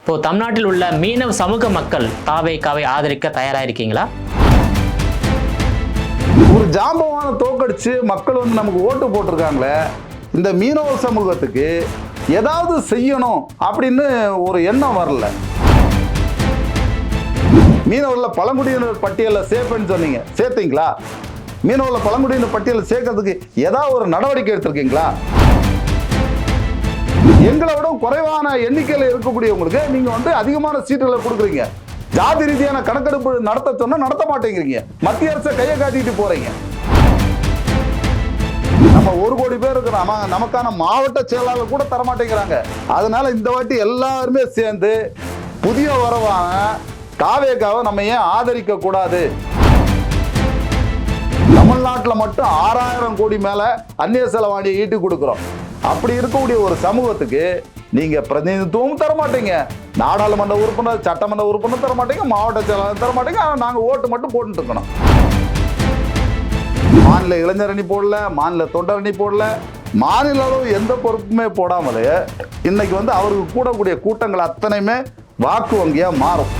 இப்போ தமிழ்நாட்டில் உள்ள மீனவ சமூக மக்கள் தாவேகாவை ஆதரிக்க தயாரா இருக்கீங்களா? ஒரு ஜாம்பவான தோக்கடிச்சு மக்கள் வந்து நமக்கு ஓட்டு போட்டிருக்காங்களே, இந்த மீனவ சமூகத்துக்கு ஏதாவது செய்யணும் அப்படின்னு ஒரு எண்ணம் வரல. மீனவர்ல பழங்குடியினர் பட்டியலில் சேர்ப்பேன்னு சொன்னீங்க, சேர்த்தீங்களா? மீனவர்ல பழங்குடியினர் பட்டியலில் சேர்க்கறதுக்கு ஏதாவது ஒரு நடவடிக்கை எடுத்திருக்கீங்களா? எங்களை விட குறைவான எண்ணிக்கையில் இருக்கக்கூடியவங்களுக்கு நீங்க வந்து அதிகமான சீட்டுகளை கொடுக்குறீங்க. ஜாதி ரீதியான கணக்கெடுப்பு நடத்த சொன்னா நடத்த மாட்டேங்கிறீங்க. மத்திய அரசை கையை காட்டிட்டு போறீங்க. நம்ம 1 கோடி பேர் இருக்கிறோம், நமக்கான மாவட்ட செயலாளர் கூட தர மாட்டேங்கிறாங்க. அதனால இந்த வாட்டி எல்லாருமே சேர்ந்து புதிய வரவான தாவேகாவை நம்ம ஏன் ஆதரிக்க கூடாது? தமிழ்நாட்டில் மட்டும் 6000 கோடி மேல அந்நிய செலவாணியை ஈட்டி கொடுக்கிறோம். அப்படி இருக்கக்கூடிய ஒரு சமூகத்துக்கு நீங்க பிரதிநிதித்துவம் தர மாட்டீங்க. நாடாளுமன்ற உறுப்பினர், சட்டமன்ற உறுப்பினர் தர மாட்டீங்க, மாவட்ட செயலாளர் தர மாட்டீங்க. ஆனால் நாங்கள் ஓட்டு மட்டும் போட்டு இருக்கணும். மாநில இளைஞர் அணி போடல, மாநில தொண்டர் அணி போடல, மாநில அளவு எந்த பொறுப்புமே போடாமலே இன்னைக்கு வந்து அவருக்கு கூடக்கூடிய கூட்டங்கள் அத்தனையுமே வாக்கு வங்கியா மாறும்.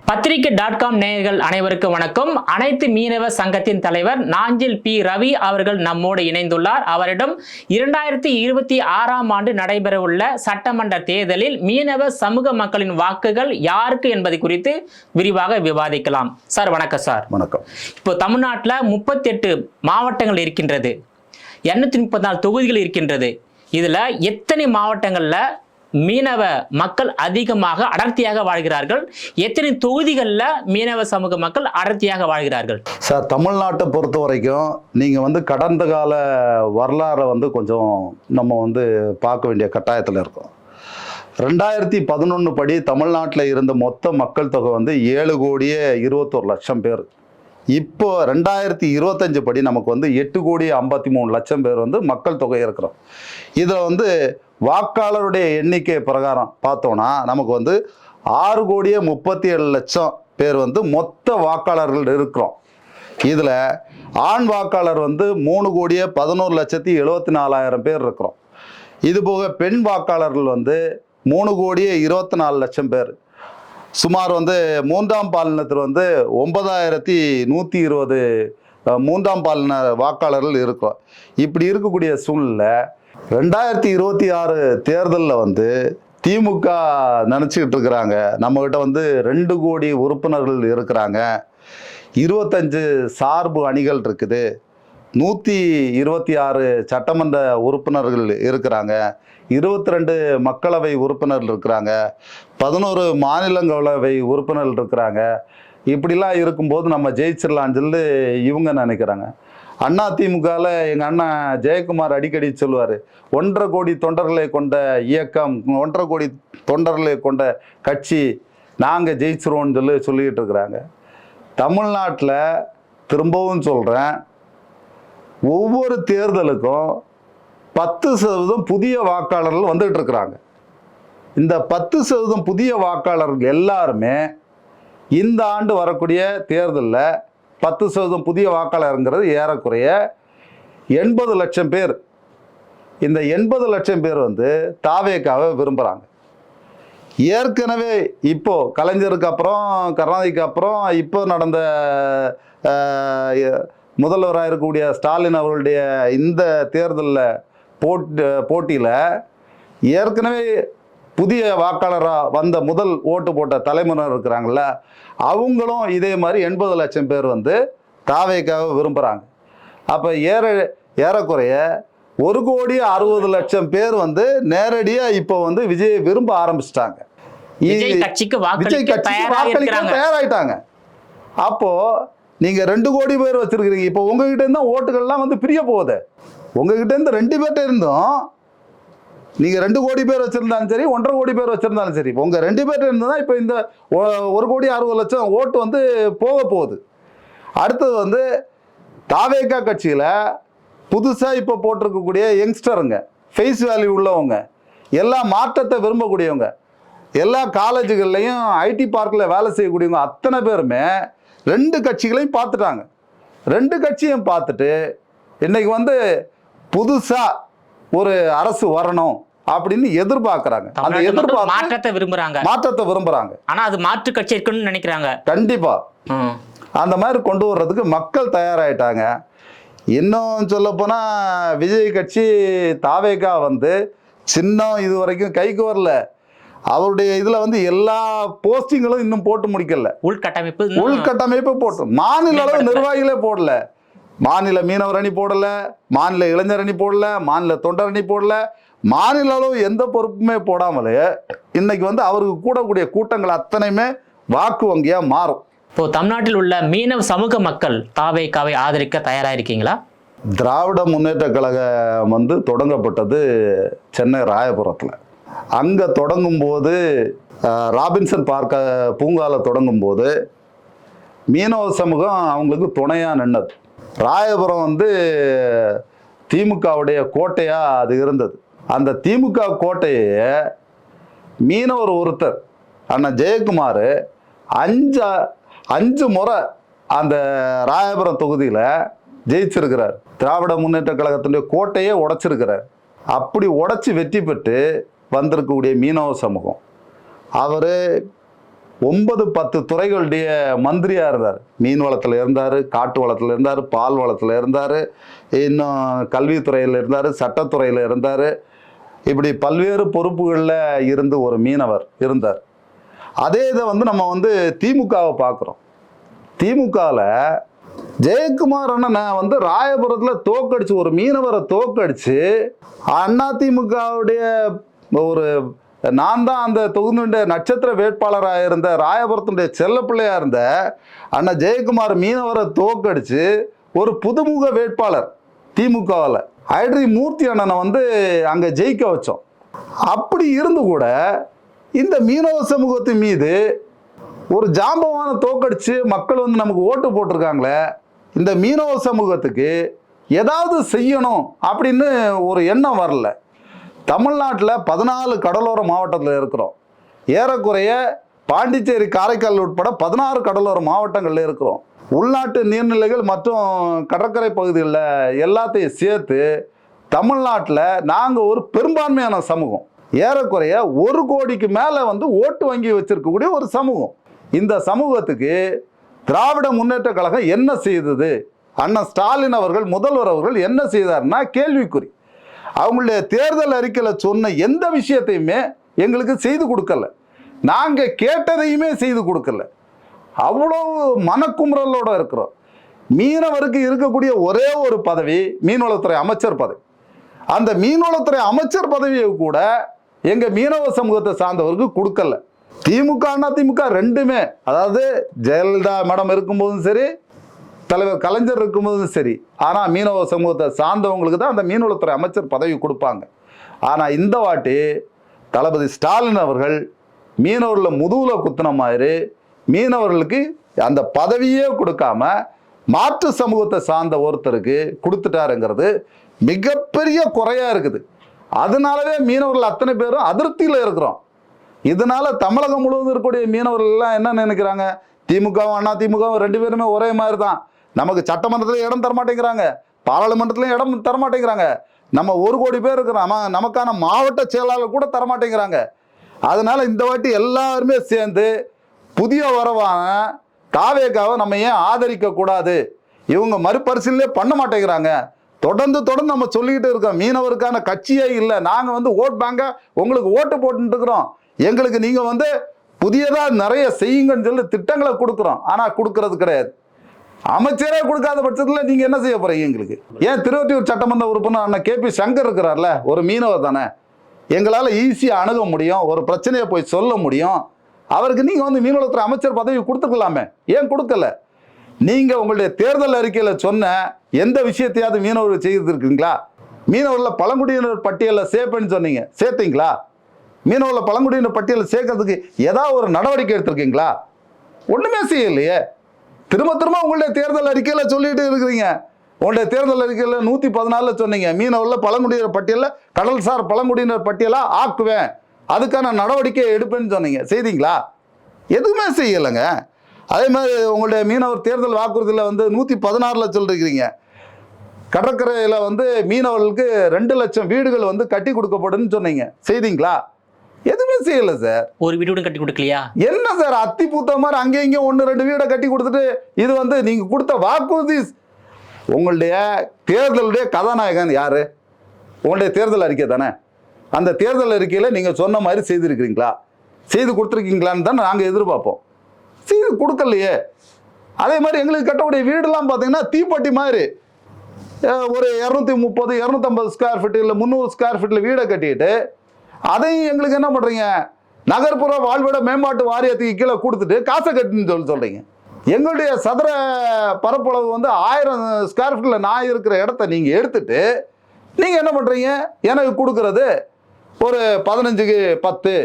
பத்திரிகை.com நேயர்கள் அனைவருக்கும் வணக்கம். அனைத்து மீனவ சங்கத்தின் தலைவர் நாஞ்சில் பி. ரவி அவர்கள் நம்மோடு இணைந்துள்ளார். அவரிடம் 2026ஆம் ஆண்டு நடைபெறவுள்ள சட்டமன்ற தேர்தலில் மீனவ சமூக மக்களின் வாக்குகள் யாருக்கு என்பது குறித்து விரிவாக விவாதிக்கலாம். சார் வணக்கம். சார் வணக்கம். இப்போ தமிழ்நாட்டில் 38 மாவட்டங்கள் இருக்கின்றது, 234 தொகுதிகள் இருக்கின்றது. இதுல எத்தனை மாவட்டங்கள்ல மீனவ மக்கள் அதிகமாக அடர்த்தியாக வாழ்கிறார்கள்? எத்தனை தொகுதிகளில் மீனவ சமூக மக்கள் அடர்த்தியாக வாழ்கிறார்கள்? சார், தமிழ்நாட்டை பொறுத்த வரைக்கும் நீங்கள் வந்து கடந்த கால வரலாறை வந்து கொஞ்சம் நம்ம வந்து பார்க்க வேண்டிய கட்டாயத்தில் இருக்கோம். 2011 படி தமிழ்நாட்டில் இருந்த மொத்த மக்கள் தொகை வந்து 7,21,00,000 பேர். இப்போ 2025 படி நமக்கு வந்து 8,53,00,000 பேர் வந்து மக்கள் தொகை இருக்கிறோம். இதில் வந்து வாக்காளருடைய எண்ணிக்கை பிரகாரம் பார்த்தோம்னா நமக்கு வந்து 6,37,00,000 பேர் வந்து மொத்த வாக்காளர்கள் இருக்கிறோம். இதில் ஆண் வாக்காளர் வந்து 3,11,74,000 பேர் இருக்கிறோம். இது போக பெண் வாக்காளர்கள் வந்து 3,24,00,000 பேர். சுமார் வந்து மூன்றாம் பாலினத்தில் வந்து 9,120 மூன்றாம் பாலின வாக்காளர்கள் இருக்கிறோம். இப்படி இருக்கக்கூடிய சூழ்நிலை 2026 தேர்தலில் வந்து திமுக நினச்சிக்கிட்டு இருக்கிறாங்க, நம்மகிட்ட வந்து 2 கோடி உறுப்பினர்கள் இருக்கிறாங்க, 25 சார்பு அணிகள் இருக்குது, 126 சட்டமன்ற உறுப்பினர்கள் இருக்கிறாங்க, 22 மக்களவை உறுப்பினர்கள் இருக்கிறாங்க, 11 மாநிலங்களவை உறுப்பினர்கள் இருக்கிறாங்க. இப்படிலாம் இருக்கும்போது நம்ம ஜெயிச்சிடலான்னு சொல்லி இவங்க நினைக்கிறாங்க. அதிமுகவில் எங்கள் அண்ணன் ஜெயக்குமார் அடிக்கடி சொல்லுவார், 1.5 கோடி தொண்டர்களை கொண்ட இயக்கம், 1.5 கோடி தொண்டர்களை கொண்ட கட்சி, நாங்கள் ஜெயிச்சிருவோம்னு சொல்லிக்கிட்டு இருக்கிறாங்க. தமிழ்நாட்டில் திரும்பவும் சொல்கிறேன், ஒவ்வொரு தேர்தலுக்கும் 10% புதிய வாக்காளர்கள் வந்துகிட்டு இருக்கிறாங்க. இந்த 10% புதிய வாக்காளர்கள் எல்லாருமே இந்த ஆண்டு வரக்கூடிய தேர்தலில் 10% புதிய வாக்காளருங்கிறது ஏறக்குறைய 80 லட்சம் பேர். இந்த 80 லட்சம் பேர் வந்து தாவேகாவை விரும்புகிறாங்க. ஏற்கனவே இப்போ கலைஞருக்கு அப்புறம், கருணாநிதிக்கு அப்புறம் இப்போ நடந்த முதல்வராக இருக்கக்கூடிய ஸ்டாலின் அவர்களுடைய இந்த தேர்தலில் போட்டியில் ஏற்கனவே புதிய வாக்காளராக வந்த முதல் ஓட்டு போட்ட தலைமுறையினர் இருக்கிறாங்கள, அவங்களும் இதே மாதிரி 80 லட்சம் பேர் வந்து தாவேகாவை விரும்புகிறாங்க. அப்போ ஏறக்குறைய 1,60,00,000 பேர் வந்து நேரடியாக இப்போ வந்து விஜய் விரும்ப ஆரம்பிச்சிட்டாங்க. விஜய் கட்சிக்கு வாக்களிக்க தயாராயிட்டாங்க. அப்போ நீங்க 2 கோடி பேர் வச்சிருக்கிறீங்க. இப்போ உங்ககிட்ட இருந்தா ஓட்டுகள்லாம் வந்து பிரிய போகுது. உங்ககிட்ட இருந்து 2 பேர்ட்ட இருந்தும், நீங்க 2 கோடி பேர் வச்சிருந்தாலும் சரி, 1.5 கோடி பேர் வச்சிருந்தாலும் சரி, உங்க 2 பேர்ட்ட இருந்து தான் இப்போ இந்த 1,60,00,000 ஓட்டு வந்து போக போகுது. அடுத்தது வந்து தாவேகா கட்சியில புதுசா இப்போ போட்டிருக்கக்கூடிய யங்ஸ்டருங்க, ஃபேஸ் வேல்யூ உள்ளவங்க, எல்லா மாற்றத்தை விரும்பக்கூடியவங்க, எல்லா காலேஜுகள்லையும் ஐடி பார்க்கில் வேலை செய்யக்கூடியவங்க அத்தனை பேருமே 2 கட்சிகளையும் பார்த்துட்டாங்க. ரெண்டு கட்சியும் பார்த்துட்டு இன்னைக்கு வந்து புதுசா ஒரு அரசு வரணும் அப்படின்னு எதிர்பார்க்கறாங்க. அந்த எதிர்பார்ப்பு மாற்றத்தை விரும்புறாங்க. ஆனா அது மாற்று கட்சி இருக்குன்னு நினைக்கிறாங்க. கண்டிப்பா அந்த மாதிரி கொண்டு வர்றதுக்கு மக்கள் தயாராயிட்டாங்க. இன்னும் சொல்ல போனா விஜய் கட்சி தாவேகா வந்து சின்னம் இது வரைக்கும் கைக்கு வரல. அவருடைய இதுல வந்து எல்லா போஸ்டிங்களும் இன்னும் போட்டு முடிக்கல. உள்கட்டமைப்பு போட்டு மாநில அளவு நிர்வாகிகளே போடல. மாநில மீனவர் அணி போடல, மாநில இளைஞர் அணி போடல, மாநில தொண்டர் அணி போடல, மாநில அளவு எந்த பொறுப்புமே போடாமலே இன்னைக்கு வந்து அவருக்கு கூடக்கூடிய கூட்டங்கள் அத்தனையுமே வாக்கு வங்கியா மாறும். இப்போ தமிழ்நாட்டில் உள்ள மீனவ சமூக மக்கள் தாவேகாவை ஆதரிக்க தயாரா இருக்கீங்களா? திராவிட முன்னேற்ற கழகம் வந்து தொடங்கப்பட்டது சென்னை ராயபுரத்தில். அங்கே தொடங்கும் போது ராபின்சன் பார்க்க பூங்காவில் தொடங்கும் போது மீனவ சமூகம் அவங்களுக்கு துணையாக நின்னது. ராயபுரம் வந்து திமுகவுடைய கோட்டையாக அது இருந்தது. அந்த திமுக கோட்டையை மீனவர் ஒருத்தர் அண்ணன் ஜெயக்குமார் அஞ்சு முறை அந்த ராயபுரம் தொகுதியில் ஜெயிச்சிருக்கிறார். திராவிட முன்னேற்ற கழகத்தினுடைய கோட்டையே உடைச்சிருக்கிறார். அப்படி உடைச்சி வெற்றி பெற்று வந்திருக்கக்கூடிய மீனவ சமூகம் அவர் 9-10 துறைகளுடைய மந்திரியாக இருந்தார். மீன் வளத்தில் இருந்தார், காட்டு வளத்தில் இருந்தார், பால் வளத்தில் இருந்தார், இன்னும் கல்வித்துறையில் இருந்தார், சட்டத்துறையில் இருந்தார். இப்படி பல்வேறு பொறுப்புகளில் இருந்து ஒரு மீனவர் இருந்தார். அதே இதை வந்து நம்ம வந்து திமுகவை பார்க்குறோம். திமுகவில் ஜெயக்குமார் அண்ணனை வந்து ராயபுரத்தில் தோக்கடிச்சு ஒரு மீனவரை தோக்கடிச்சு அதிமுகவுடைய ஒரு நான் தான் அந்த தொகுதியுடைய நட்சத்திர வேட்பாளராக இருந்த ராயபுரத்தினுடைய செல்ல பிள்ளையா இருந்த அண்ணன் ஜெயக்குமார் மீனவரை தோக்கடிச்சு ஒரு புதுமுக வேட்பாளர் திமுகவில் ஐட்ரி மூர்த்தி அண்ணனை வந்து அங்கே ஜெயிக்க வச்சோம். அப்படி இருந்து கூட இந்த மீனவ சமூகத்தின் மீது ஒரு ஜாம்பவான தோக்கடிச்சு மக்கள் வந்து நமக்கு ஓட்டு போட்டிருக்காங்களே, இந்த மீனவ சமூகத்துக்கு ஏதாவது செய்யணும் அப்படின்னு ஒரு எண்ணம் வரல. தமிழ்நாட்டில் 14 கடலோர மாவட்டத்தில் இருக்கிறோம். ஏறக்குறைய பாண்டிச்சேரி, காரைக்கால் உட்பட 16 கடலோர மாவட்டங்களில் இருக்கிறோம். உள்நாட்டு நீர்நிலைகள் மற்றும் கடற்கரை பகுதிகளில் எல்லாத்தையும் சேர்த்து தமிழ்நாட்டில் நாங்கள் ஒரு பெரும்பான்மையான சமூகம். ஏறக்குறைய 1 கோடிக்கு மேலே வந்து ஓட்டு வங்கி வச்சிருக்கக்கூடிய ஒரு சமூகம். இந்த சமூகத்துக்கு திராவிட முன்னேற்ற கழகம் என்ன செய்தது, அண்ணன் ஸ்டாலின் அவர்கள் முதல்வர் அவர்கள் என்ன செய்தார்னா கேள்விக்குறி. அவங்களுடைய தேர்தல் அறிக்கையில் சொன்ன எந்த விஷயத்தையுமே எங்களுக்கு செய்து கொடுக்கல. நாங்கள் கேட்டதையுமே செய்து கொடுக்கல. அவ்வளோ மனக்குமுறலோடு இருக்கிறோம். மீனவருக்கு இருக்கக்கூடிய ஒரே ஒரு பதவி மீன்வளத்துறை அமைச்சர் பதவி. அந்த மீன்வளத்துறை அமைச்சர் பதவியை கூட எங்கள் மீனவ சமூகத்தை சார்ந்தவருக்கு கொடுக்கல. திமுக அதிமுக ரெண்டுமே, அதாவது ஜெயலலிதா மேடம் இருக்கும்போதும் சரி, தலைவர் கலைஞர் இருக்கும்போதும் சரி, ஆனால் மீனவ சமூகத்தை சார்ந்தவங்களுக்கு தான் அந்த மீன்வளத்துறை அமைச்சர் பதவி கொடுப்பாங்க. ஆனால் இந்த வாட்டி தளபதி ஸ்டாலின் அவர்கள் மீனவர்களில் முதுகில் குத்துன மாதிரி மீனவர்களுக்கு அந்த பதவியே கொடுக்காம மாற்று சமூகத்தை சார்ந்த ஒருத்தருக்கு கொடுத்துட்டாருங்கிறது மிகப்பெரிய குறையா இருக்குது. அதனாலவே மீனவர்கள் அத்தனை பேரும் அதிருப்தியில் இருக்கிறோம். இதனால தமிழகம் முழுவதும் இருக்கக்கூடிய மீனவர்கள் எல்லாம் என்ன நினைக்கிறாங்க, திமுகவும் அதிமுகவும் ரெண்டு பேருமே ஒரே மாதிரி தான். நமக்கு சட்டமன்றத்தில் இடம் தரமாட்டேங்கிறாங்க, பாராளுமன்றத்திலையும் இடம் தரமாட்டேங்கிறாங்க. நம்ம 1 கோடி பேர் இருக்கிறோம், நமக்கான மாவட்ட செயலாளர் கூட தரமாட்டேங்கிறாங்க. அதனால இந்த வாட்டி எல்லாருமே சேர்ந்து புதிய வரவான தாவேகாவை நம்ம ஏன் ஆதரிக்க கூடாது, இவங்க மறுபரிசீலனை பண்ண மாட்டேங்கிறாங்க. தொடர்ந்து நம்ம சொல்லிக்கிட்டு இருக்கோம், மீனவருக்கான கட்சியே இல்லை, நாங்கள் வந்து ஓட் பேங்க உங்களுக்கு ஓட்டு போட்டுட்டு இருக்கிறோம், எங்களுக்கு நீங்கள் வந்து புதியதாக நிறைய செய்யுங்கன்னு சொல்லி திட்டங்களை கொடுக்குறோம். ஆனால் கொடுக்கறது கிடையாது. அமைச்சரே கொடுக்காத பட்சத்தில் நீங்கள் என்ன செய்ய போறீங்க எங்களுக்கு? ஏன் திருவொற்றியூர் சட்டமன்ற உறுப்பினர் அண்ணன் KP சங்கர் இருக்கிறார்ல, ஒரு மீனவர் தானே, எங்களால் ஈஸியாக அணுக முடியும், ஒரு பிரச்சனையை போய் சொல்ல முடியும். அவருக்கு நீங்கள் வந்து மீன்வளத்துறை அமைச்சர் பதவி கொடுத்துக்கலாமே, ஏன் கொடுக்கல? நீங்கள் உங்களுடைய தேர்தல் அறிக்கையில் சொன்ன எந்த விஷயத்தையாவது மீனவர்கள் செய்திருக்கீங்களா? மீனவர்களில் பழங்குடியினர் பட்டியலில் சேர்ப்பேன்னு சொன்னீங்க, சேர்த்தீங்களா? மீனவர்களில் பழங்குடியினர் பட்டியலில் சேர்க்கறதுக்கு ஏதாவது ஒரு நடவடிக்கை எடுத்திருக்கீங்களா? ஒன்றுமே செய்யலையே. திரும்ப உங்களுடைய தேர்தல் அறிக்கையில் சொல்லிட்டு இருக்கிறீங்க. உங்களுடைய தேர்தல் அறிக்கையில் 114 சொன்னீங்க, மீனவர்களில் பழங்குடியினர் பட்டியலில் கடல்சார் பழங்குடியினர் பட்டியலாக ஆக்குவேன், அதுக்கான நடவடிக்கை எடுப்பேன்னு சொன்னீங்க. செய்தீங்களா? எதுவுமே செய்யலைங்க. அதே மாதிரி உங்களுடைய மீனவர் தேர்தல் வாக்குறுதியில் வந்து 116 சொல்லிருக்கிறீங்க. கடற்கரையில் வந்து மீனவர்களுக்கு 2 லட்சம் வீடுகள் வந்து கட்டி கொடுக்கப்படுன்னு சொன்னீங்க, செய்தீங்களா? எதுவுமே செய்யல சார். ஒரு வீடு கூட கட்டி கொடுக்கலையா? என்ன சார் அத்தி பூத்த மாதிரி அங்கே இங்கே 1-2 வீடை கட்டி கொடுத்துட்டு இது வந்து நீங்க கொடுத்த வாக்குறுதி. உங்களுடைய தேர்தலுடைய கதாநாயகன் யாரு? உங்களுடைய தேர்தல் அறிக்கை தானே. அந்த தேர்தல் அறிக்கையில் நீங்க சொன்ன மாதிரி செய்திருக்கிறீங்களா, செய்து கொடுத்துருக்கீங்களான்னு தான் நாங்கள் எதிர்பார்ப்போம். செய்து கொடுக்கலையே. அதே மாதிரி எங்களுக்கு கட்டக்கூடிய வீடுலாம் பார்த்தீங்கன்னா தீப்பட்டி மாதிரி ஒரு 230 250 ஸ்கொயர் ஃபீட் இல்லை 300 ஸ்கொயர் ஃபீட்டில் வீடை கட்டிட்டு அதையும் எங்களுக்கு என்ன பண்ணுறீங்க, நகர்ப்புற வாழ்விட மேம்பாட்டு வாரியத்துக்கு கீழே கொடுத்துட்டு காசை கட்டுன்னு சொல்கிறீங்க. எங்களுடைய சதுர பரப்பளவு வந்து 1000 ஸ்கொயர் ஃபீட்டில் நான் இருக்கிற இடத்த நீங்கள் எடுத்துட்டு நீங்கள் என்ன பண்ணுறீங்க, எனக்கு கொடுக்கறது ஒரு 15க்கு 10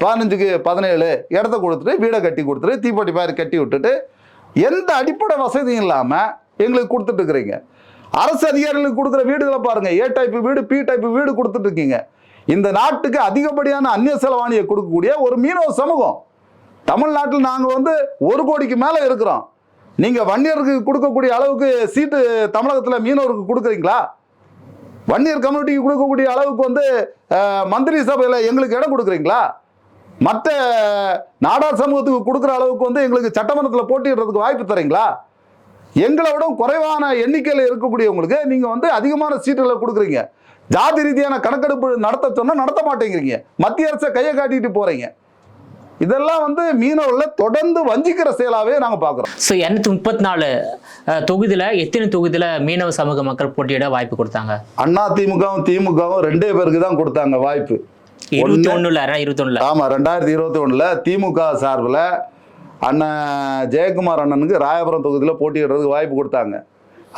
15க்கு 17 இடத்த கொடுத்துட்டு வீடை கட்டி கொடுத்துட்டு தீப்பெட்டி மாதிரி கட்டி விட்டுட்டு எந்த அடிப்படை வசதியும் இல்லாமல் எங்களுக்கு கொடுத்துட்டு இருக்கிறீங்க. அரசு அதிகாரிகளுக்கு கொடுக்குற வீடுகளை பாருங்கள், ஏ டைப் வீடு பி டைப் வீடு கொடுத்துட்டு இருக்கீங்க. இந்த நாட்டுக்கு அதிகப்படியான அந்நிய செலவாணியை கொடுக்கக்கூடிய ஒரு மீனவ சமூகம் தமிழ்நாட்டில் நாங்கள் வந்து 1 கோடிக்கு மேலே இருக்கிறோம். நீங்கள் வன்னியருக்கு கொடுக்கக்கூடிய அளவுக்கு சீட்டு தமிழகத்தில் மீனவருக்கு கொடுக்குறீங்களா? வன்னியர் கம்யூனிட்டிக்கு கொடுக்கக்கூடிய அளவுக்கு வந்து மந்திரி சபையில் எங்களுக்கு இடம் கொடுக்குறீங்களா? மற்ற நாடார் சமூகத்துக்கு கொடுக்குற அளவுக்கு வந்து எங்களுக்கு சட்டமன்றத்தில் போட்டியிடுறதுக்கு வாய்ப்பு தரீங்களா? எங்களை விட குறைவான எண்ணிக்கையில் இருக்கக்கூடியவங்களுக்கு நீங்கள் வந்து அதிகமான சீட்டுகளை கொடுக்குறீங்க. ஜாதி ரீதியான கணக்கெடுப்பு நடத்த சொன்னால் நடத்த மாட்டேங்கிறீங்க. மத்திய அரசை கையை காட்டிட்டு போகிறீங்க. இதெல்லாம் வந்து மீனவர்களை தொடர்ந்து வஞ்சிக்கிற செயலாகவே நாங்கள் பார்க்குறோம். ஸோ 234 தொகுதியில் எத்தனை தொகுதியில் மீனவ சமூக மக்கள் போட்டியிட வாய்ப்பு கொடுத்தாங்க? அதிமுகவும் திமுகவும் 2 பேருக்கு தான் கொடுத்தாங்க வாய்ப்பு. 21 ஆமாம், 2021 திமுக சார்பில் அண்ணன் ஜெயக்குமார் அண்ணனுக்கு ராயபுரம் தொகுதியில் போட்டியிடுறதுக்கு வாய்ப்பு கொடுத்தாங்க.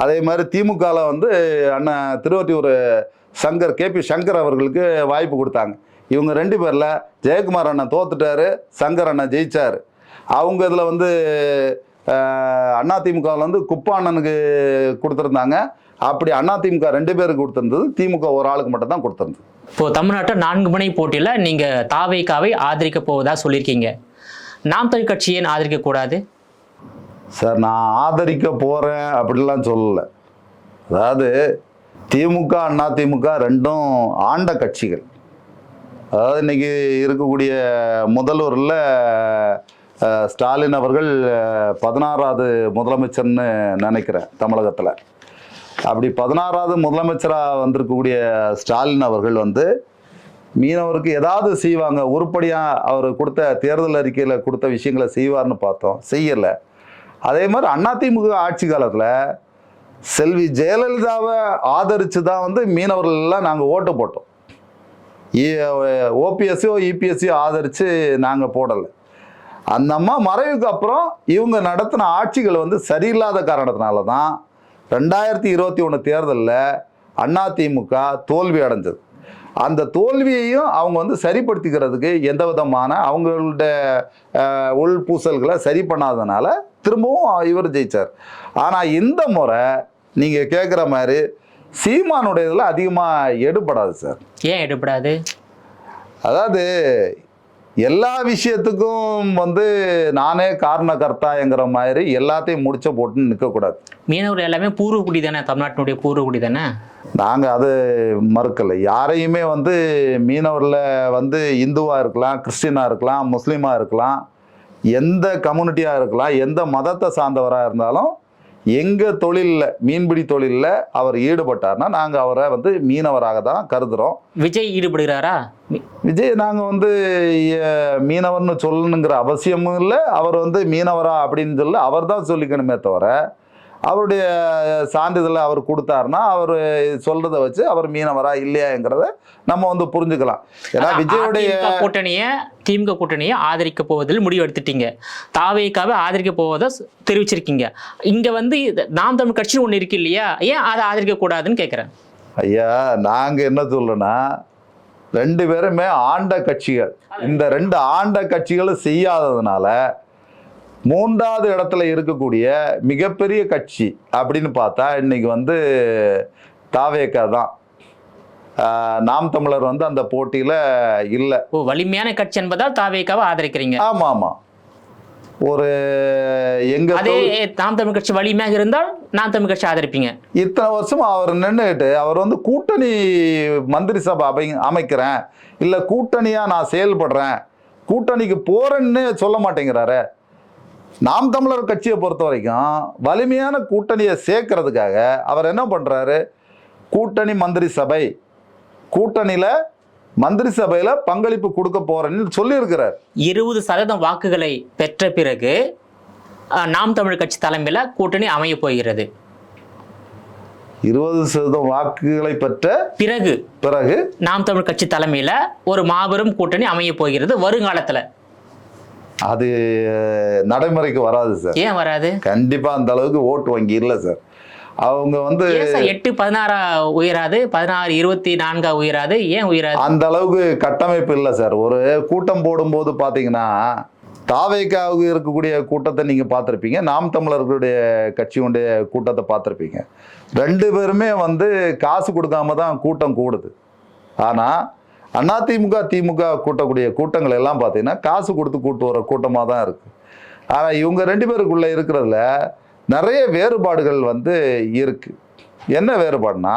அதே மாதிரி திமுகவில் வந்து அண்ணன் திருவொற்றியூர் சங்கர் கேபி சங்கர் அவர்களுக்கு வாய்ப்பு கொடுத்தாங்க. இவங்க 2 பேரில் ஜெயக்குமார் அண்ணன் தோத்துட்டாரு, சங்கர் அண்ணன் ஜெயிச்சார். அவங்க இதில் வந்து அதிமுகவில் வந்து குப்பா அண்ணனுக்கு கொடுத்துருந்தாங்க. அப்படி அதிமுக 2 பேருக்கு கொடுத்துருந்தது, திமுக ஒரு ஆளுக்கு மட்டும் தான் கொடுத்துருந்தது. இப்போ தமிழ்நாட்டில் 4 முனை போட்டியில் நீங்கள் தாவேகாவை ஆதரிக்க போவதா சொல்லியிருக்கீங்க. நாம் தமிழ் கட்சி ஏன் ஆதரிக்கக்கூடாது? சார், நான் ஆதரிக்க போகிறேன் அப்படிலாம் சொல்லலை. அதாவது திமுக அதிமுக 2ம் ஆண்ட கட்சிகள். அதாவது இன்னைக்கு இருக்கக்கூடிய முதல்வரில் ஸ்டாலின் அவர்கள் 16வது முதலமைச்சர்னு நினைக்கிறேன் தமிழகத்தில். அப்படி 16வது முதலமைச்சராக வந்திருக்கக்கூடிய ஸ்டாலின் அவர்கள் வந்து மீனவருக்கு ஏதாவது செய்வாங்க, உருப்படியாக அவர் கொடுத்த தேர்தல் அறிக்கையில் கொடுத்த விஷயங்களை செய்வார்னு பார்த்தோம், செய்யலை. அதே மாதிரி அதிமுக ஆட்சி காலத்தில் செல்வி ஜெயலலிதாவை ஆதரித்து தான் வந்து மீனவர்கள்லாம் நாங்கள் ஓட்டு போட்டோம். ஓபிஎஸ்சியோ இபிஎஸ்சியோ ஆதரித்து நாங்கள் போடலை. அந்த அம்மா மறைவுக்கு அப்புறம் இவங்க நடத்தின ஆட்சிகள் வந்து சரியில்லாத காரணத்தினால தான் 2021 தேர்தலில் அதிமுக தோல்வி அடைஞ்சது. அந்த தோல்வியையும் அவங்க வந்து சரிப்படுத்திக்கிறதுக்கு எந்த விதமான அவங்களுடைய உள்பூசல்களை சரி பண்ணாதனால திரும்பவும் இவர் ஜெயிச்சார். ஆனால் இந்த முறை நீங்கள் கேட்குற மாதிரி சீமானுடைய இதில் அதிகமாக எடுபடாது சார். ஏன் எடுபடாது? அதாவது எல்லா விஷயத்துக்கும் வந்து நானே காரணகர்த்தாங்கிற மாதிரி எல்லாத்தையும் முடிச்ச போட்டுன்னு நிற்கக்கூடாது. மீனவர் எல்லாமே பூர்வக்குடி தானே, தமிழ்நாட்டினுடைய பூர்வக்குடி தானே. நாங்கள் அது மறுக்கலை. யாரையுமே வந்து மீனவரில் வந்து இந்துவாக இருக்கலாம், கிறிஸ்டினாக இருக்கலாம், முஸ்லீமாக இருக்கலாம், எந்த கம்யூனிட்டியாக இருக்கலாம், எந்த மதத்தை சார்ந்தவராக இருந்தாலும் எங்கள் தொழிலில் மீன்பிடி தொழிலில் அவர் ஈடுபட்டார்னா நாங்கள் அவரை வந்து மீனவராக தான் கருதுகிறோம். விஜய் ஈடுபடுகிறாரா? விஜய் நாங்கள் வந்து மீனவர்னு சொல்லணுங்கிற அவசியமும் இல்லை. அவர் வந்து மீனவரா அப்படின்னு சொல்ல அவர் தான் சொல்லிக்கணுமே தவிர அவருடைய சான்றிதழை அவர் கொடுத்தாருன்னா அவர் சொல்றதை வச்சு அவர் மீனவரா இல்லையாங்கிறத நம்ம வந்து புரிஞ்சுக்கலாம். ஏன்னா விஜயுடைய திமுக கூட்டணியை ஆதரிக்க போவதில் முடிவு எடுத்துட்டீங்க, தாவேகாவை ஆதரிக்க போவதை தெரிவிச்சிருக்கீங்க. இங்க வந்து நாம் தமிழ் கட்சி ஒன்று இருக்கு இல்லையா, ஏன் அதை ஆதரிக்க கூடாதுன்னு கேட்குறேன். ஐயா, நாங்கள் என்ன சொல்றோன்னா 2 பேருமே ஆண்ட கட்சிகள். இந்த 2 ஆண்ட கட்சிகளும் செய்யாததுனால 3வது இடத்துல இருக்கக்கூடிய மிகப்பெரிய கட்சி அப்படின்னு பார்த்தா இன்னைக்கு வந்து தாவேகா தான். நாம் தமிழர் வந்து அந்த போட்டியில இல்லை. வலிமையான கட்சி என்பதால் தாவேகாவை ஆதரிக்கிறீங்க? ஆமா ஆமா. ஒரு எங்க அதே நாம் தமிழ் கட்சி வலிமையாக இருந்தால் நாம் தமிழ் கட்சி ஆதரிப்பீங்க. இத்தனை வருஷம் அவர் நின்றுட்டு அவர் வந்து கூட்டணி மந்திரி சபை அமைக்கிறேன், இல்ல கூட்டணியா நான் செயல்படுறேன், கூட்டணிக்கு போறேன்னு சொல்ல மாட்டேங்கிறாரு. நாம் தமிழர் கட்சியை பொறுத்த வரைக்கும் வலிமையான கூட்டணியை சேர்க்கறதுக்காக அவர் என்ன பண்றாரு, கூட்டணி மந்திரி சபை, கூட்டணியில மந்திரி சபையில பங்களிப்பு கொடுக்க போறேன்னு சொல்லி இருக்கிறார். 20% வாக்குகளை பெற்ற பிறகு நாம் தமிழ் கட்சி தலைமையில கூட்டணி அமைய போகிறது. 20% வாக்குகளை பெற்ற பிறகு நாம் தமிழ் கட்சி தலைமையில ஒரு மாபெரும் கூட்டணி அமைய போகிறது வருங்காலத்துல. அது நடைமுறைக்கு வராது சார். ஏன் வராது? கண்டிப்பா அந்த அளவுக்கு ஓட்டு வங்கி இல்லை சார். அவங்க வந்து 8-16 உயராது, 16-24 உயராது, ஏன் உயராது? அந்த அளவுக்கு கட்டமைப்பு இல்லை சார். ஒரு கூட்டம் போடும்போது பாத்தீங்கன்னா தாவேக்காவுக்கு இருக்கக்கூடிய கூட்டத்தை நீங்க பார்த்துருப்பீங்க, நாம் தமிழர்களுடைய கட்சியுடைய கூட்டத்தை பார்த்துருப்பீங்க. 2 பேருமே வந்து காசு கொடுக்காம தான் கூட்டம் கூடுது. ஆனா அதிமுக திமுக கூட்டக்கூடிய கூட்டங்கள் எல்லாம் பார்த்தீங்கன்னா காசு கொடுத்து கூட்டு வர கூட்டமாக தான் இருக்கு. ஆனால் இவங்க 2 பேருக்குள்ள இருக்கிறதுல நிறைய வேறுபாடுகள் வந்து இருக்கு. என்ன வேறுபாடுனா,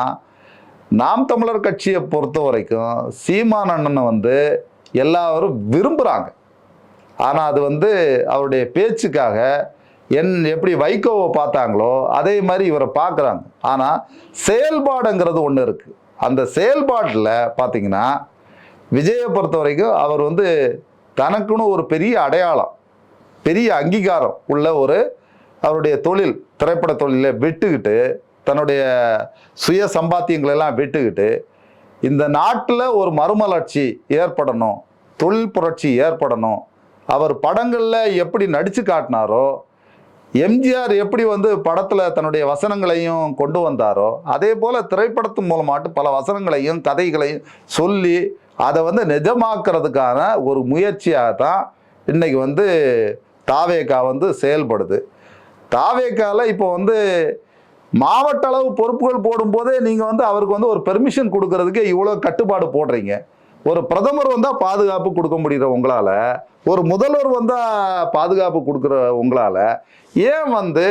நாம் தமிழர் கட்சியை பொறுத்த வரைக்கும் சீமான் அண்ணனை வந்து எல்லாரும் விரும்புகிறாங்க. ஆனால் அது வந்து அவருடைய பேச்சுக்காக எப்படி வைகோவை பார்த்தாங்களோ அதே மாதிரி இவரை பார்க்குறாங்க. ஆனால் செயல்பாடுங்கிறது ஒன்று இருக்கு. அந்த செயல்பாட்டில் பார்த்தீங்கன்னா விஜயை பொறுத்த வரைக்கும் அவர் வந்து தனக்குன்னு ஒரு பெரிய அடையாளம், பெரிய அங்கீகாரம் உள்ள ஒரு அவருடைய தொழில், திரைப்பட தொழிலை விட்டுக்கிட்டு, தன்னுடைய சுய சம்பாத்தியங்களெல்லாம் விட்டுக்கிட்டு இந்த நாட்டில் ஒரு மறுமலர்ச்சி ஏற்படணும், தொழில் புரட்சி ஏற்படணும். அவர் படங்களில் எப்படி நடித்து காட்டினாரோ, எம்ஜிஆர் எப்படி வந்து படத்தில் தன்னுடைய வசனங்களையும் கொண்டு வந்தாரோ, அதே போல் திரைப்படத்து மூலமாட்டு பல வசனங்களையும் கதைகளையும் சொல்லி அதை வந்து நிஜமாக்குறதுக்கான ஒரு முயற்சியாக தான் இன்னைக்கு வந்து தாவேகா வந்து செயல்படுது. தாவேகாவில் இப்போ வந்து மாவட்ட அளவு பொறுப்புகள் போடும்போதே நீங்கள் வந்து அவருக்கு வந்து ஒரு பெர்மிஷன் கொடுக்கறதுக்கு இவ்வளோ கட்டுப்பாடு போடுறீங்க. ஒரு பிரதமர் வந்தால் பாதுகாப்பு கொடுக்க முடிகிற உங்களால், ஒரு முதல்வர் வந்தால் பாதுகாப்பு கொடுக்குற உங்களால், ஏன் வந்து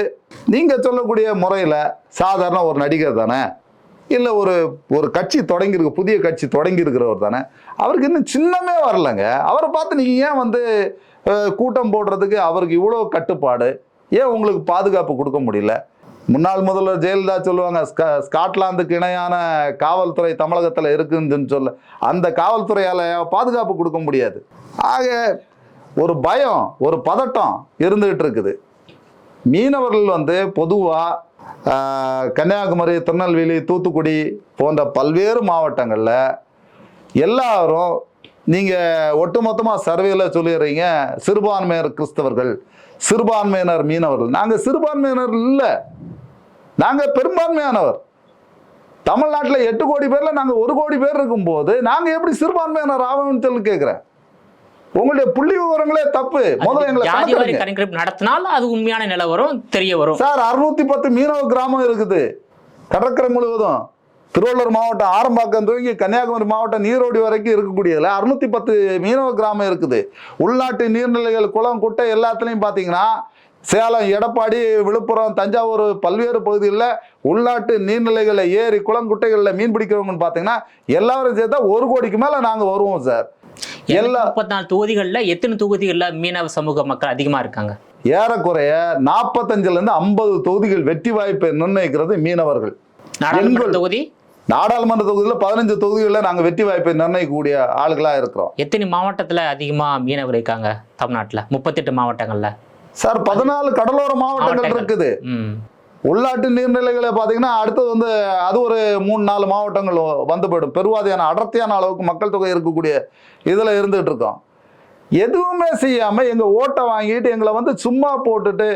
நீங்கள் சொல்லக்கூடிய முறையில் சாதாரண ஒரு நடிகர் தானே, இல்லை ஒரு கட்சி தொடங்கியிருக்கு, புதிய கட்சி தொடங்கி இருக்கிறவர் தானே, அவருக்கு இன்னும் சின்னமே வரலைங்க. அவரை பார்த்து நீங்கள் ஏன் வந்து கூட்டம் போடுறதுக்கு அவருக்கு இவ்வளோ கட்டுப்பாடு, ஏன் உங்களுக்கு பாதுகாப்பு கொடுக்க முடியல? முன்னாள் முதல்வர் ஜெயலலிதா சொல்லுவாங்க, ஸ்காட்லாந்துக்கு இணையான காவல்துறை தமிழகத்தில் இருக்குன்னு சொல்ல, அந்த காவல்துறையால் பாதுகாப்பு கொடுக்க முடியாது. ஆக ஒரு பயம், ஒரு பதட்டம் இருந்துகிட்டு இருக்குது. மீனவர்கள் வந்து பொதுவாக கன்னியாகுமரி, திருநெல்வேலி, தூத்துக்குடி போன்ற பல்வேறு மாவட்டங்களில் எல்லாரும் நீங்கள் ஒட்டுமொத்தமாக சர்வேயில் சொல்லிடுறீங்க சிறுபான்மையினர் கிறிஸ்தவர்கள், சிறுபான்மையினர் மீனவர்கள். நாங்கள் சிறுபான்மையினர் இல்லை, நாங்கள் பெரும்பான்மையானவர். தமிழ்நாட்டில் 8 கோடி பேரில் நாங்கள் 1 கோடி பேர் இருக்கும்போது நாங்கள் எப்படி சிறுபான்மையினர் ஆகணும்னு சொல்லி கேட்குறேன். உங்களுடைய புள்ளி விவரங்களே தப்பு. முதல்ல எங்களை கணக்கெடுப்பு நடத்தினால் அது உண்மையான நிலவரம் தெரிய வரும் சார். 610 மீனவ கிராமம் இருக்குது கடற்கரை முழுவதும். திருவள்ளூர் மாவட்டம் ஆரம்பாக்கம் துவங்கி கன்னியாகுமரி மாவட்டம் நீரோடி வரைக்கும் இருக்கக்கூடியதுல 610 மீனவ கிராமம் இருக்குது. உள்நாட்டு நீர்நிலைகள், குளம், குட்டை எல்லாத்துலேயும் பார்த்தீங்கன்னா சேலம், எடப்பாடி, விழுப்புரம், தஞ்சாவூர் பல்வேறு பகுதிகளில் உள்நாட்டு நீர்நிலைகளில் ஏரி, குளம், குட்டைகளில் மீன் பிடிக்கிறவங்கன்னு பார்த்தீங்கன்னா எல்லாரும் சேர்த்தா 1 கோடிக்கு மேலே நாங்கள் வருவோம் சார். எல்லா 34 தொகுதிகளில் எத்தனை தொகுதிகளில் மீனவ சமூக மக்கள் அதிகமாக இருக்காங்க? ஏறக்குறைய 45லேருந்து 50 தொகுதிகள் வெற்றி வாய்ப்பை நிர்ணயிக்கிறது மீனவர்கள். நாடாளுமன்ற தொகுதியில் 15 தொகுதிகளில் நாங்கள் வெற்றி வாய்ப்பை நிர்ணயிக்கக்கூடிய ஆளுகளாக இருக்கிறோம். எத்தனை மாவட்டத்தில் அதிகமாக மீனவர் இருக்காங்க தமிழ்நாட்டில்? 38 மாவட்டங்கள்ல சார். 14 கடலோர மாவட்டங்கள் இருக்குது. உள்நாட்டு நீர்நிலைகளை பார்த்தீங்கன்னா அடுத்தது வந்து அது ஒரு 3-4 மாவட்டங்கள் வந்து போயிடும். பெருவாதியான அடர்த்தியான அளவுக்கு மக்கள் தொகை இருக்கக்கூடிய இதில் இருந்துகிட்டு இருக்கோம். எதுவுமே செய்யாமல் எங்கள் ஓட்டை வாங்கிட்டு எங்களை வந்து சும்மா போட்டுட்டு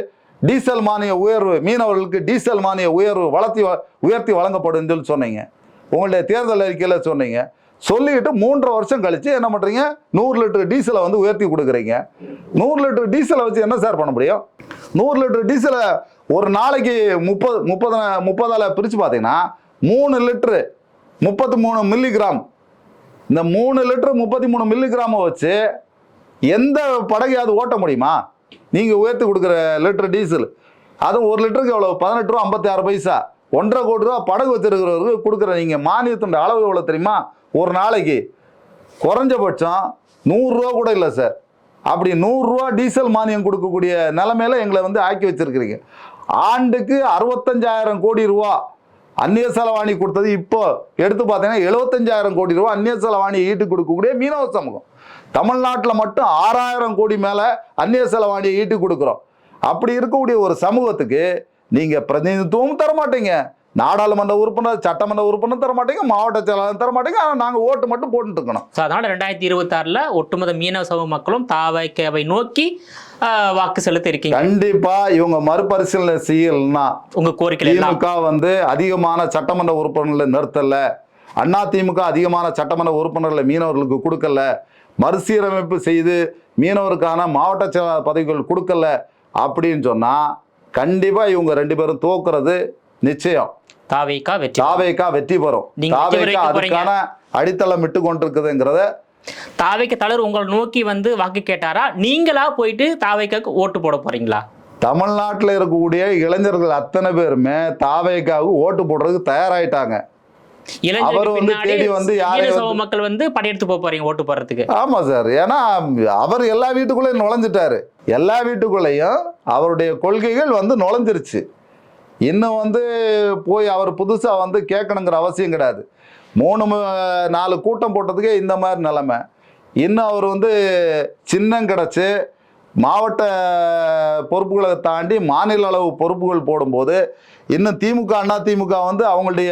டீசல் மானிய உயர்வு, மீனவர்களுக்கு டீசல் மானிய உயர்வு உயர்த்தி வழங்கப்படும் சொல்லி சொன்னீங்க. உங்களுடைய தேர்தல் அறிக்கையில் சொன்னீங்க. சொல்லிட்டு 3.5 வருஷம் கழிச்சு என்ன பண்ணுறீங்க? 100 லிட்டர் டீசலை வந்து உயர்த்தி கொடுக்குறீங்க. 100 லிட்டர் டீசலை வச்சு என்ன சார் பண்ண முடியும்? 100 லிட்டர் டீசலை ஒரு நாளைக்கு 30 பிரித்து பார்த்தீங்கன்னா 3 லிட்டரு 33 மில்லிகிராம். இந்த 3 லிட்டரு 33 மில்லிகிராமை வச்சு எந்த படகையாவது ஓட்ட முடியுமா? நீங்கள் உயர்த்தி கொடுக்குற லிட்டர் டீசல், அதுவும் 1 லிட்டருக்கு எவ்வளோ? 18 ரூபா 56 பைசா. 1,50 கோடி ரூபா படகு வச்சிருக்கிறவருக்கு கொடுக்குற நீங்கள் மானியத்தின் அளவு எவ்வளோ தெரியுமா? ஒரு நாளைக்கு குறைஞ்சபட்சம் 100 ரூபா கூட இல்லை சார். அப்படி 100 ரூபா டீசல் மானியம் கொடுக்கக்கூடிய நிலைமையில எங்களை வந்து ஆக்கி வச்சிருக்கிறீங்க. ஆண்டுக்கு 65,000 கோடி ரூபா அந்நிய செலவாணி கொடுத்தது. இப்போ எடுத்து பார்த்தீங்கன்னா 75,000 கோடி ரூபா அந்நிய செலவாணி ஈட்டு கொடுக்கக்கூடிய மீனவ சமூகம். தமிழ்நாட்டில் மட்டும் 6,000 கோடி மேலே அந்நிய செலவாணியை ஈட்டு கொடுக்குறோம். அப்படி இருக்கக்கூடிய ஒரு சமூகத்துக்கு நீங்கள் பிரதிநிதித்துவம் தர மாட்டீங்க, நாடாளுமன்ற உறுப்பினர், சட்டமன்ற உறுப்பினர் தர மாட்டீங்க, மாவட்ட செயலாளர் தர மாட்டீங்க. ஆனால் நாங்கள் ஓட்டு மட்டும் போட்டுட்டு இருக்கணும். ஸோ அதனால் 2026 ஒட்டுமொத்த மீனவ சமூக மக்களும் தாவைக்காவை நோக்கி வாக்கு செலுத்த இருக்கீங்க. கண்டிப்பா இவங்க மறுபரிசீலனை செய்யலன்னா உங்க கோரிக்கை திமுக வந்து அதிகமான சட்டமன்ற உறுப்பினர்களை நிறுத்தல, அண்ணா திமுக அதிகமான சட்டமன்ற உறுப்பினர்களை மீனவர்களுக்கு கொடுக்கல, மறுசீரமைப்பு செய்து மீனவருக்கான மாவட்ட செயலாளர் பதவிகள் கொடுக்கல அப்படின்னு சொன்னா கண்டிப்பா இவங்க 2 பேரும் தோக்குறது நிச்சயம். தாவேகா வெற்றி பெறும். தாவேகா அதுக்கான அடித்தளம் விட்டு கொண்டிருக்குதுங்கிறத. தாவேகா தலைவர் உங்களை நோக்கி வந்து வாக்கு கேட்டாரா, நீங்களா போயிட்டு தாவேகாக்கு ஓட்டு போட போறீங்களா? தமிழ்நாட்டில் இருக்கக்கூடிய இளைஞர்கள் அத்தனை பேருமே தாவேகாவுக்கு ஓட்டு போடுறதுக்கு தயாராயிட்டாங்க. அவர் வந்து தேடி வந்து யாரையும் மக்கள் வந்து படையெடுத்து போறீங்க ஓட்டு போடுறதுக்கு. ஆமா சார், ஏன்னா அவர் எல்லா வீட்டுக்குள்ளேயும் நுழைஞ்சிட்டாரு. எல்லா வீட்டுக்குள்ளேயும் அவருடைய கொள்கைகள் வந்து நுழைஞ்சிருச்சு. இன்னும் வந்து போய் அவர் புதுசா வந்து கேட்கணுங்கிற அவசியம் கிடையாது. 3-4 கூட்டம் போட்டதுக்கே இந்த மாதிரி நிலைமை. இன்னும் அவர் வந்து சின்னம் கிடச்சி மாவட்ட பொறுப்புகளை தாண்டி மாநில அளவு பொறுப்புகள் போடும்போது இன்னும் திமுக அண்ணா திமுக வந்து அவங்களுடைய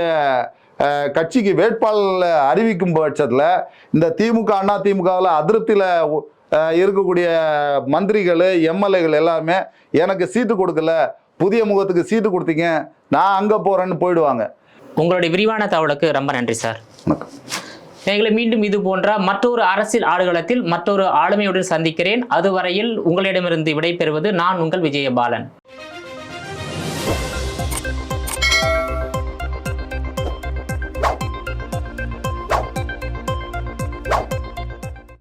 கட்சிக்கு வேட்பாளர்களை அறிவிக்கும் பட்சத்தில் இந்த திமுக அண்ணா திமுகவில் அதிருப்தியில் இருக்கக்கூடிய மந்திரிகள் எம்எல்ஏகள் எல்லாருமே எனக்கு சீட்டு கொடுக்கல, புதிய முகத்துக்கு சீட்டு கொடுத்தீங்க, நான் அங்கே போகிறேன்னு போயிடுவாங்க. உங்களுடைய விரிவான தகவலுக்கு ரொம்ப நன்றி சார். வணக்கம். எங்களை மீண்டும் இது போன்ற மற்றொரு அரசியல் ஆடுகளத்தில் மற்றொரு ஆளுமையுடன் சந்திக்கிறேன். அதுவரையில் உங்களிடமிருந்து விடைபெறுவது நான் உங்கள் விஜயபாலன்.